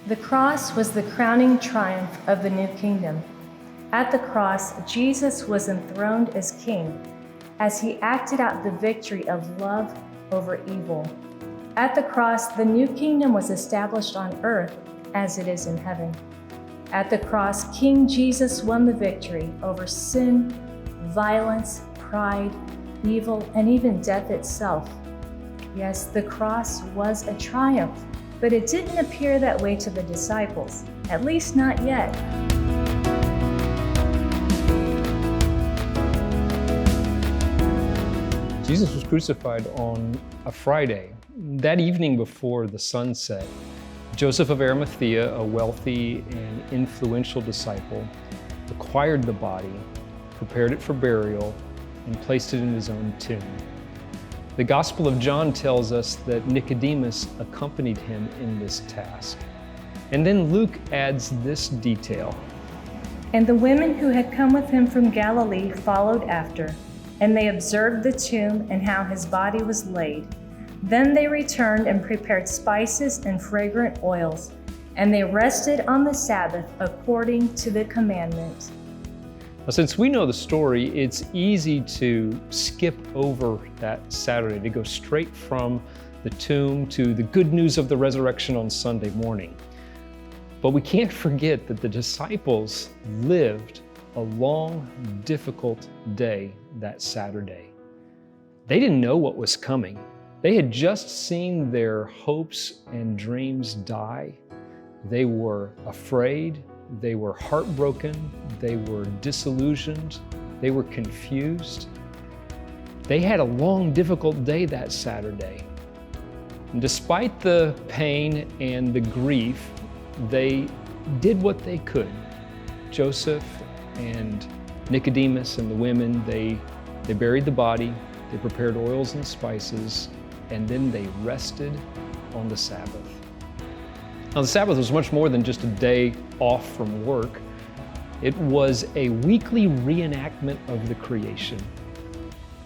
The cross was the crowning triumph of the new kingdom. At the cross, Jesus was enthroned as king, as he acted out the victory of love over evil. At the cross, the new kingdom was established on earth as it is in heaven. At the cross, King Jesus won the victory over sin, violence, pride, evil, and even death itself. Yes, the cross was a triumph, but it didn't appear that way to the disciples, at least not yet. Jesus was crucified on a Friday. That evening before the sun set, Joseph of Arimathea, a wealthy and influential disciple, acquired the body, prepared it for burial, and placed it in his own tomb. The Gospel of John tells us that Nicodemus accompanied him in this task. And then Luke adds this detail. And the women who had come with him from Galilee followed after, and they observed the tomb and how his body was laid. Then they returned and prepared spices and fragrant oils, and they rested on the Sabbath according to the commandment. Now, since we know the story, it's easy to skip over that Saturday, to go straight from the tomb to the good news of the resurrection on Sunday morning. But we can't forget that the disciples lived a long, difficult day that Saturday. They didn't know what was coming. They had just seen their hopes and dreams die. They were afraid, they were heartbroken, they were disillusioned, they were confused. They had a long, difficult day that Saturday. And despite the pain and the grief, they did what they could. Joseph and Nicodemus and the women, they buried the body, they prepared oils and spices, and then they rested on the Sabbath. Now, the Sabbath was much more than just a day off from work. It was a weekly reenactment of the creation.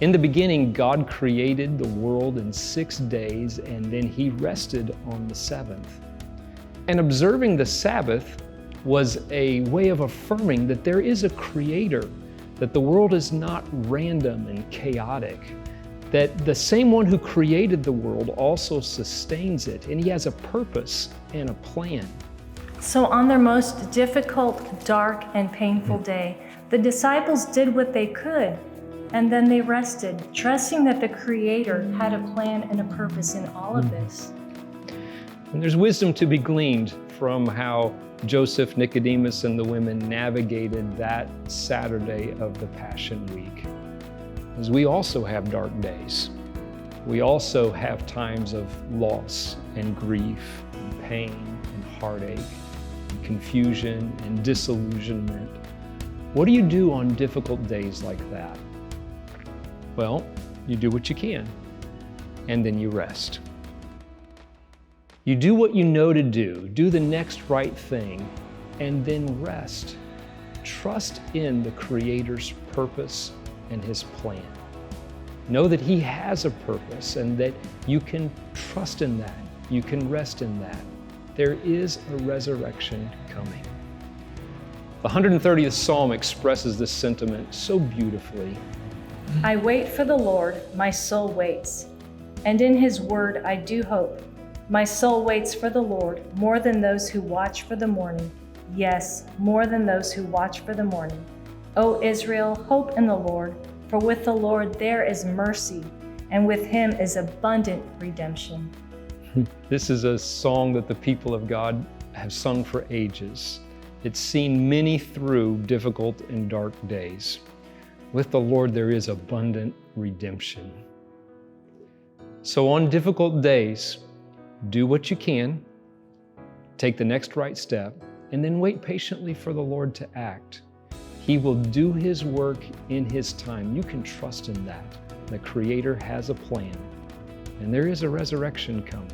In the beginning, God created the world in 6 days, and then He rested on the seventh. And observing the Sabbath was a way of affirming that there is a Creator, that the world is not random and chaotic, that the same one who created the world also sustains it, and He has a purpose and a plan. So on their most difficult, dark, and painful day, the disciples did what they could, and then they rested, trusting that the Creator had a plan and a purpose in all of this. And there's wisdom to be gleaned from how Joseph, Nicodemus, and the women navigated that Saturday of the Passion Week. Because we also have dark days. We also have times of loss and grief and pain and heartache and confusion and disillusionment. What do you do on difficult days like that? Well, you do what you can, and then you rest. You do what you know to do the next right thing, and then rest. Trust in the Creator's purpose and His plan. Know that He has a purpose and that you can trust in that. You can rest in that. There is a resurrection coming. The 130th Psalm expresses this sentiment so beautifully. I wait for the Lord, my soul waits, and in His word I do hope. My soul waits for the Lord more than those who watch for the morning. Yes, more than those who watch for the morning. O Israel, hope in the Lord, for with the Lord there is mercy, and with Him is abundant redemption. This is a song that the people of God have sung for ages. It's seen many through difficult and dark days. With the Lord there is abundant redemption. So on difficult days, do what you can, take the next right step, and then wait patiently for the Lord to act. He will do His work in His time. You can trust in that. The Creator has a plan, and there is a resurrection coming.